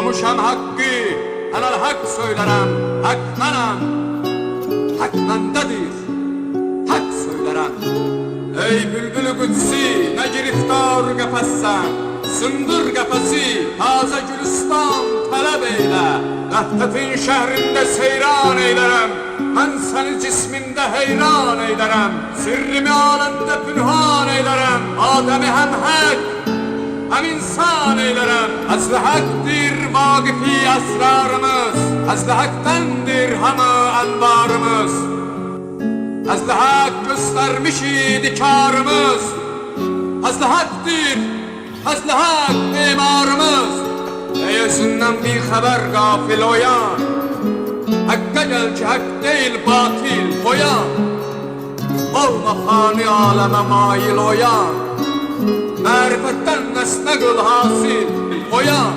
Bulmuşam hakkı, helal hak söylerem, haklanam. Haklandadır, hak söylerem. Ey bülbülü kutsi, ne giriftar qəfəssən, sındır qəfəsi, taze gülistan talep eyle. Vəhdətin şehrinde seyran eylərəm, mən səni cismində heyran eylərəm. Sirrimi aləmdə pünhan eylərəm, Adəmi həm hək, hem insan eylerem. Azlı hakdir vakifi asrarımız, azlı haktandır hamı anvarımız. Azlı hak göstermiş idi karımız, azlı hakdir, azlı hak imarımız. Ey özünden bir haber gafil oyan, hakka gel ki hak değil batil koyan. Olma fani aleme mail oyan, marifetten nesne kıl hasil oyan.